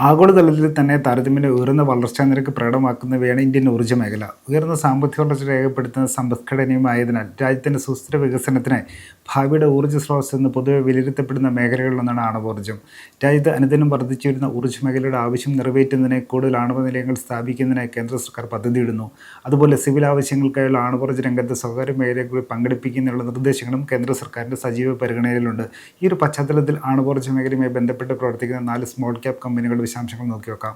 ആഗോളതലത്തിൽ തന്നെ താരതമ്യേന ഉയർന്ന വളർച്ചാ നിരക്ക് പ്രകടമാക്കുന്നവയാണ് ഇന്ത്യൻ ഊർജ്ജ മേഖല. ഉയർന്ന സാമ്പത്തിക വളർച്ച രേഖപ്പെടുത്തുന്ന സമ്പദ്ഘടനയുമായതിനാൽ രാജ്യത്തിൻ്റെ സുസ്ഥിര വികസനത്തിനായി ഭാവിയുടെ ഊർജ്ജ സ്രോതസ് എന്ന് പൊതുവെ വിലയിരുത്തപ്പെടുന്ന മേഖലകളിലൊന്നാണ് ആണവോർജ്ജം. രാജ്യത്ത് അനുദിനം വർദ്ധിച്ചുവരുന്ന ഊർജ്ജ മേഖലയുടെ ആവശ്യം നിറവേറ്റുന്നതിനായി കൂടുതൽ ആണവ നിലയങ്ങൾ സ്ഥാപിക്കുന്നതിനായി കേന്ദ്ര സർക്കാർ പദ്ധതിയിടുന്നു. അതുപോലെ സിവിൽ ആവശ്യങ്ങൾക്കായുള്ള ആണവോർജ്ജ രംഗത്ത് സ്വകാര്യ മേഖലയെ കൂടി പങ്കെടുപ്പിക്കുന്നതിനുള്ള നിർദ്ദേശങ്ങളും കേന്ദ്ര സർക്കാരിൻ്റെ സജീവ പരിഗണനയിലുണ്ട്. ഈ ഒരു പശ്ചാത്തലത്തിൽ ആണവോർജ്ജ മേഖലയുമായി ബന്ധപ്പെട്ട് പ്രവർത്തിക്കുന്ന 4 സ്മോൾ ക്യാപ് കമ്പനികളുടെ വിശദാംശങ്ങൾ നോക്കി വെക്കാം.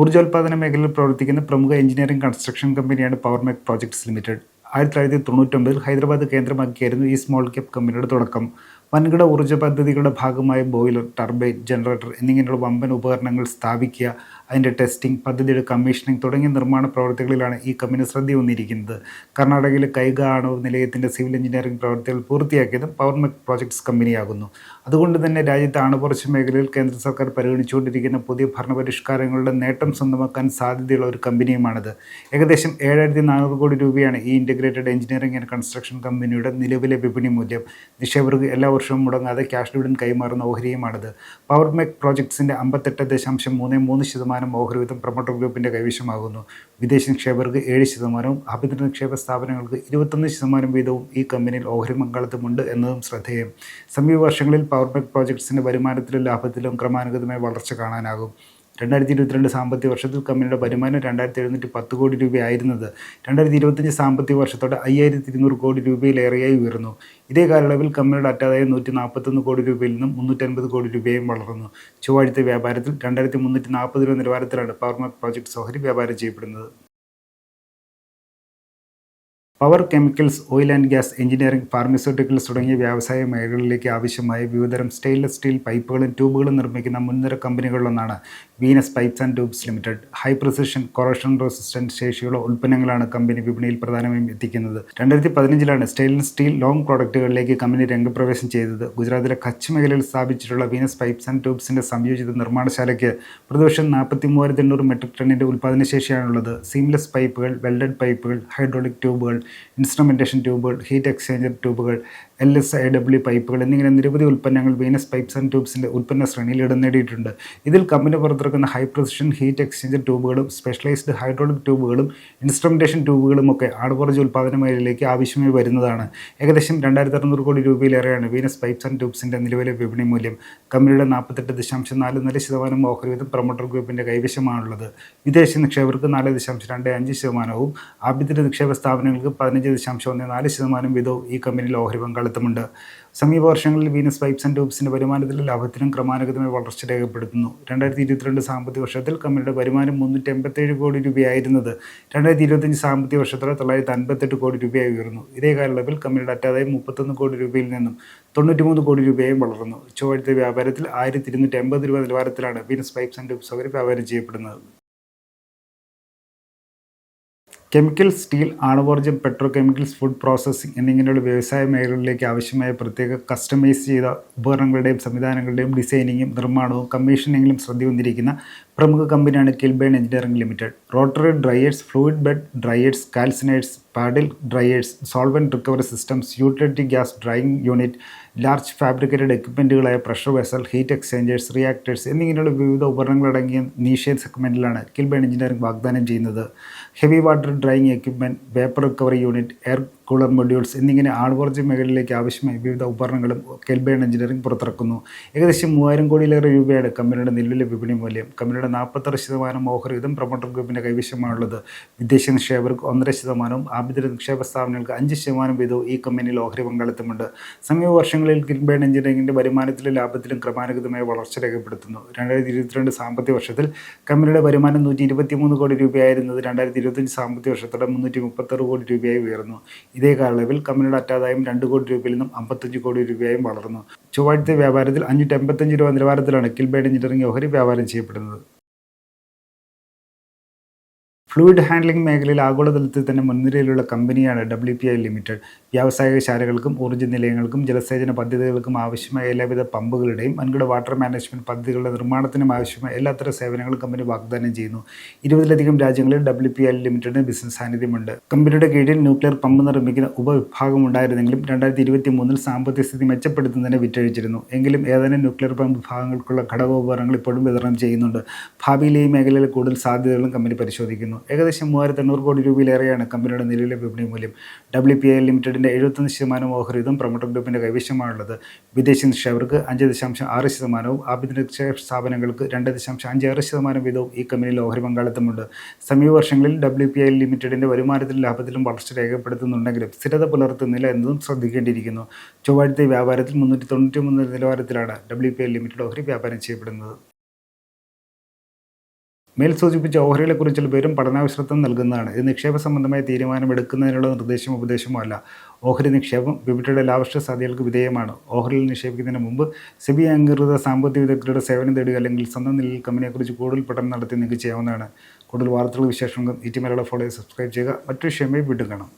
ഊർജ്ജോൽപാദന മേഖലയിൽ പ്രവർത്തിക്കുന്ന പ്രമുഖ എഞ്ചിനീയറിംഗ് കൺസ്ട്രക്ഷൻ കമ്പനിയാണ് പവർമെക് പ്രോജക്ട്സ് ലിമിറ്റഡ്. 1999 ഹൈദരാബാദ് കേന്ദ്രമാക്കിയായിരുന്നു ഈ സ്മോൾ ക്യാപ് കമ്പനിയുടെ തുടക്കം. വൻകിട ഊർജ്ജ പദ്ധതികളുടെ ഭാഗമായ ബോയിലർ, ടർബൈൻ, ജനറേറ്റർ എന്നിങ്ങനെയുള്ള വമ്പൻ ഉപകരണങ്ങൾ സ്ഥാപിക്കുക, അതിൻ്റെ ടെസ്റ്റിംഗ്, പദ്ധതിയുടെ കമ്മീഷനിങ് തുടങ്ങിയ നിർമ്മാണ പ്രവർത്തികളിലാണ് ഈ കമ്പനി ശ്രദ്ധയൂന്നിയിരിക്കുന്നത്. കർണാടകയിലെ കൈഗ ആണവ നിലയത്തിൻ്റെ സിവിൽ എഞ്ചിനീയറിംഗ് പ്രവർത്തികൾ പൂർത്തിയാക്കിയതും പവർമെക് പ്രോജക്ട്സ് കമ്പനിയാകുന്നു. അതുകൊണ്ട് തന്നെ രാജ്യത്തെ അണുപൊറച്ച മേഖലയിൽ കേന്ദ്ര സർക്കാർ പരിഗണിച്ചുകൊണ്ടിരിക്കുന്ന പുതിയ ഭരണപരിഷ്കാരങ്ങളുടെ നേട്ടം സ്വന്തമാക്കാൻ സാധ്യതയുള്ള ഒരു കമ്പനിയുമാണിത്. ഏകദേശം 7,400 കോടി രൂപയാണ് ഈ ഇൻ്റഗ്രേറ്റഡ് എഞ്ചിനീയറിംഗ് ആൻഡ് കൺസ്ട്രക്ഷൻ കമ്പനിയുടെ നിലവിലെ വിപണി മൂല്യം. നിക്ഷേപകർക്ക് എല്ലാ വർഷവും മുടങ്ങാതെ ക്യാഷ് ഡിവിഡൻഡ് കൈമാറുന്ന ഓഹരിയുമാണിത്. പവർമെക് പ്രോജക്ട്സിൻ്റെ 58.33% ഓഹരി വീതം പ്രൊമോട്ടർ ഗ്രൂപ്പിൻ്റെ കൈവശമാകുന്നു. വിദേശ നിക്ഷേപകർക്ക് 7%, ആഭ്യന്തര നിക്ഷേപ സ്ഥാപനങ്ങൾക്ക് 21% വീതവും ഈ കമ്പനിയിൽ ഓഹരി പങ്കാളിത്തമുണ്ട് എന്നതും ശ്രദ്ധേയം. സമീപ വർഷങ്ങളിൽ പവർമെക് പ്രോജക്ട്സിൻ്റെ വരുമാനത്തിലും ലാഭത്തിലും ക്രമാനുഗതമായ വളർച്ച കാണാനാകും. 2022 സാമ്പത്തിക വർഷത്തിൽ കമ്പനിയുടെ വരുമാനം 2,710 കോടി രൂപയായിരുന്നത് 2025 സാമ്പത്തിക വർഷത്തോടെ 5,200 കോടി രൂപയിലേറെയായി ഉയർന്നു. ഇതേ കാലയളവിൽ കമ്പനിയുടെ അറ്റാദായം 141 കോടി രൂപയിൽ നിന്നും 350 കോടി രൂപയും വളർന്നു. ചൊവ്വാഴ്ചത്തെ വ്യാപാരത്തിൽ 2,340 രൂപ നിലവാരത്തിലാണ് പവർമെക് പ്രോജക്ട്സ് ഓഹരി വ്യാപാരം ചെയ്യപ്പെടുന്നത്. Power, chemicals, oil and gas, engineering, pharmaceuticals തുടങ്ങിയ വ്യവസായ മേഖലകളിലേക്ക് ആവശ്യമായ വിവിധതരം സ്റ്റെയിൻലെസ് സ്റ്റീൽ പൈപ്പുകളും ട്യൂബുകളും നിർമ്മിക്കുന്ന മുൻനിര കമ്പനികളിലൊന്നാണ് Venus pipes and tubes limited. High precision, corrosion resistant ശേഷിയുള്ള ഉൽപ്പന്നങ്ങളാണ് കമ്പനി വിപണിയിൽ പ്രധാനമായും എത്തിക്കുന്നത്. 2015 സ്റ്റെയിൻലെസ് സ്റ്റീൽ ലോങ് പ്രോഡക്റ്റുകളിലേക്ക് കമ്പനി രംഗപ്രവേശം ചെയ്തത്. ഗുജറാത്തിലെ കച്ച് മേഖലയിൽ സ്ഥാപിച്ചിട്ടുള്ള വീനസ് പൈപ്സ് ആൻഡ് ട്യൂബ്സിൻ്റെ സംയോജിത നിർമ്മാണശാലയ്ക്ക് പ്രതിവർഷം 43,800 മെട്രിക് ടണ്ണിൻ്റെ ഉൽപ്പാദനശേഷിയാണുള്ളത്. സീംലെസ് പൈപ്പുകൾ, വെൽഡഡ് പൈപ്പുകൾ, ഹൈഡ്രോളിക് ട്യൂബുകൾ, ഇൻസ്ട്രുമെൻറ്റേഷൻ ട്യൂബുകൾ, ഹീറ്റ് എക്സ്ചേഞ്ചർ ട്യൂബുകൾ, LSIW പൈപ്പുകൾ എന്നിങ്ങനെ നിരവധി ഉൽപ്പന്നങ്ങൾ വീനസ് പൈപ്സ് ആൻഡ് ട്യൂബ്സിൻ്റെ ഉൽപ്പന്ന ശ്രേണിയിൽ ഇടം നേടിയിട്ടുണ്ട്. ഇതിൽ കമ്പനി പുറത്തിറക്കുന്ന ഹൈ പ്രിസിഷൻ ഹീറ്റ് എക്സ്ചേഞ്ചർ ട്യൂബുകളും സ്പെഷ്യലൈസ്ഡ് ഹൈഡ്രോളിക് ട്യൂബുകളും ഇൻസ്ട്രുമെൻറ്റേഷൻ ട്യൂബുകളും ഒക്കെ ആണവോർജ്ജ ഉൽപ്പാദന മേഖലയിലേക്ക് ആവശ്യമായി വരുന്നതാണ്. ഏകദേശം 2,600 കോടി രൂപയിലേറെയാണ് വീനസ് പൈപ്സ് ആൻഡ് ട്യൂബ്സിൻ്റെ നിലവിലെ വിപണി മൂല്യം. കമ്പനിയുടെ 48.44% ഓഹരി വീതം പ്രൊമോട്ടർ ഗ്രൂപ്പിൻ്റെ കൈവശമാണുള്ളത്. വിദേശ നിക്ഷേപകർക്ക് 4.25%, ആഭ്യന്തര നിക്ഷേപ സ്ഥാപനങ്ങൾക്ക് 15.14% വീതവും ഈ കമ്പനിയിൽ ഓഹരി പങ്കാളിത്തമുണ്ട്. സമീപ വർഷങ്ങളിൽ വീനസ് പൈപ്സ് ആൻഡ് ട്യൂബ്സിൻ്റെ വരുമാനത്തിലും ലാഭത്തിലും ക്രമാനുഗതമായി വളർച്ച രേഖപ്പെടുത്തുന്നു. 2022 സാമ്പത്തിക വർഷത്തിൽ കമ്പനിയുടെ വരുമാനം 387 കോടി രൂപയായിരുന്നത് 2025 സാമ്പത്തിക വർഷത്തോടെ 958 കോടി രൂപയായി ഉയർന്നു. ഇതേ കാലയളവിൽ കമ്പനിയുടെ അറ്റാദായം 31 കോടി രൂപയിൽ നിന്നും 93 കോടി രൂപയായും വളർന്നു. ചൊവ്വാഴ്ചത്തെ വ്യാപാരത്തിൽ 1,280 രൂപ നിലവാരത്തിലാണ് വീനസ് പൈപ്സ് ആൻഡ് ട്യൂബ്സ് ഓഹരി വ്യാപാരം ചെയ്യപ്പെടുന്നത്. കെമിക്കൽ, സ്റ്റീൽ, ആണവോർജ്ജം, പെട്രോ കെമിക്കൽസ്, ഫുഡ് പ്രോസസ്സിംഗ് എന്നിങ്ങനെയുള്ള വ്യവസായ മേഖലകളിലേക്ക് ആവശ്യമായ പ്രത്യേക കസ്റ്റമൈസ് ചെയ്ത ഉപകരണങ്ങളുടെയും സംവിധാനങ്ങളുടെയും ഡിസൈനിങ്ങും നിർമ്മാണവും കമ്മീഷനിങ്ങിലും ശ്രദ്ധയൊന്നിരിക്കുന്ന പ്രമുഖ കമ്പനിയാണ് Kilburn engineering limited. Rotary dryers, fluid bed dryers, calciners, paddle dryers, solvent recovery systems, utility gas drying unit, large fabricated എക്യുപ്മെൻറ്റുകളായ pressure vessel, heat exchangers, reactors എന്നിങ്ങനെയുള്ള വിവിധ ഉപകരണങ്ങളടങ്ങിയ നീഷ സെഗ്മെൻറ്റിലാണ് കിൽബേൺ എഞ്ചിനീയറിംഗ് വാഗ്ദാനം ചെയ്യുന്നത്. Heavy water drying equipment, vapour recovery unit, air cooler modules എന്നിങ്ങനെ ആണവോർജ്ജ മേഖലയിലേക്ക് ആവശ്യമായ വിവിധ ഉപകരണങ്ങളും കിൽബേൺ എഞ്ചിനീയറിംഗ് പുറത്തിറക്കുന്നു. ഏകദേശം 3,000 കോടിയിലേറെ രൂപയാണ് കമ്പനിയുടെ നിലവിലെ വിപണി മൂല്യം. കമ്പനിയുടെ 46% ഓഹരി വീതം പ്രൊമോട്ടർ ഗ്രൂപ്പിൻ്റെ കൈവശമാണുള്ളത്. വിദേശ നിക്ഷേപകർക്ക് 1.5%, ആഭ്യന്തര നിക്ഷേപ സ്ഥാപനങ്ങൾക്ക് 5% വീതവും ഈ കമ്പനിയിൽ ഓഹരി പങ്കാളിത്തമുണ്ട്. സമീപ വർഷങ്ങളിൽ കിൽബേൺ എഞ്ചിനീയറിംഗിൻ്റെ വരുമാനത്തിലും ലാഭത്തിലും ക്രമാനുഗതമായ വളർച്ച രേഖപ്പെടുത്തുന്നു. 2022 സാമ്പത്തിക വർഷത്തിൽ കമ്പനിയുടെ വരുമാനം 123 കോടി രൂപയായിരുന്നത് 2025 സാമ്പത്തിക വർഷത്തോടെ 336 കോടി രൂപയായി ഉയർന്നു. ഇതേ കാലയളവിൽ കമ്പനിയുടെ അറ്റാദായം 2 കോടി രൂപയിൽ നിന്നും 55 കോടി രൂപയായും വളർന്നു. ചൊവ്വാഴ്ചത്തെ വ്യാപാരത്തിൽ 585 രൂപ നിലവാരത്തിലാണ് കിൽബേൺ എഞ്ചിനീയറിംഗ് ഓഹരി വ്യാപാരം ചെയ്യപ്പെടുന്നത്. ഫ്ലൂയിഡ് ഹാൻഡ്ലിംഗ് മേഖലയിൽ ആഗോളതലത്തിൽ തന്നെ മുൻനിരയിലുള്ള കമ്പനിയാണ് WPI ലിമിറ്റഡ്. വ്യാവസായികശാലകൾക്കും ഊർജ്ജ നിലയങ്ങൾക്കും ജലസേചന പദ്ധതികൾക്കും ആവശ്യമായ എല്ലാവിധ പമ്പുകളുടെയും വൻകിട വാട്ടർ മാനേജ്മെൻറ്റ് പദ്ധതികളുടെ നിർമ്മാണത്തിനും ആവശ്യമായ എല്ലാത്തരം സേവനങ്ങളും കമ്പനി വാഗ്ദാനം ചെയ്യുന്നു. 20-ലധികം രാജ്യങ്ങളിൽ WPI ലിമിറ്റഡിന് ബിസിനസ് സാന്നിധ്യമുണ്ട്. കമ്പനിയുടെ കീഴിൽ ന്യൂക്ലിയർ പമ്പ് നിർമ്മിക്കുന്ന ഉപവിഭാഗം ഉണ്ടായിരുന്നെങ്കിലും 2023 സാമ്പത്തിക സ്ഥിതി മെച്ചപ്പെടുത്തുന്നതിന് വിറ്റഴിച്ചിരുന്നു. എങ്കിലും ഏതാനും ന്യൂക്ലിയർ പമ്പ് വിഭാഗങ്ങൾക്കുള്ള ഘടകോപകരണങ്ങൾ ഇപ്പോഴും വിതരണം ചെയ്യുന്നുണ്ട്. ഭാവിയിൽ ഈ മേഖലയിൽ കൂടുതൽ സാധ്യതകളും കമ്പനി പരിശോധിക്കുന്നു. ഏകദേശം 3800 കോടി രൂപയിലേറെയാണ് കമ്പനിയുടെ നിലവിലെ വിപണി മൂല്യം. WPI ലിമിറ്റഡിൻ്റെ 71% ഓഹരി വീതം പ്രൊമോട്ടർ ഗ്രൂപ്പിൻ്റെ കൈവശമാണുള്ളത്. വിദേശ നിക്ഷേപകർക്ക് 5.6%, ആഭ്യന്തര നിക്ഷേപ സ്ഥാപനങ്ങൾക്ക് 2.56% വീതവും ഈ കമ്പനിയിൽ ഓഹരി പങ്കാളിത്തമുണ്ട്. സമീപ വർഷങ്ങളിൽ WPI ലിമിറ്റഡിൻ്റെ വരുമാനത്തിലും ലാഭത്തിലും വളർച്ച രേഖപ്പെടുത്തുന്നുണ്ടെങ്കിലും സ്ഥിരത പുലർത്തുന്നില്ല എന്നതും ശ്രദ്ധിക്കേണ്ടിയിരിക്കുന്നു. ചൊവ്വാഴ്ചത്തെ വ്യാപാരത്തിൽ 393 നിലവാരത്തിലാണ് WPI ലിമിറ്റഡ് ഓഹരി വ്യാപാരം ചെയ്യപ്പെടുന്നത്. മേൽ സൂചിപ്പിച്ച ഓഹരികളെക്കുറിച്ചുള്ള വിവരം പഠനാവശ്രത്തം നൽകുന്നതാണ്. ഇത് നിക്ഷേപ സംബന്ധമായ തീരുമാനമെടുക്കുന്നതിനുള്ള നിർദ്ദേശമോ ഉപദേശമോ അല്ല. ഓഹരി നിക്ഷേപം വിപണിയുടെ ലാഭനഷ്ട സാധ്യതകൾക്ക് വിധേയമാണ്. ഓഹരിയിൽ നിക്ഷേപിക്കുന്നതിന് മുമ്പ് സെബി അംഗീകൃത സാമ്പത്തിക വിദഗ്ധരുടെ സേവനം തേടുക അല്ലെങ്കിൽ സ്വന്തം നിലയിൽ കമ്പനിയെക്കുറിച്ച് കൂടുതൽ പഠനം നടത്തി നിങ്ങൾക്ക് ചെയ്യാവുന്നതാണ്. കൂടുതൽ വാർത്തകൾ വിശേഷങ്ങളും ET മലയാളം ഫോളോ സബ്സ്ക്രൈബ് ചെയ്യുക. മറ്റൊരു വിഷയമായി വീണ്ടും കാണാം.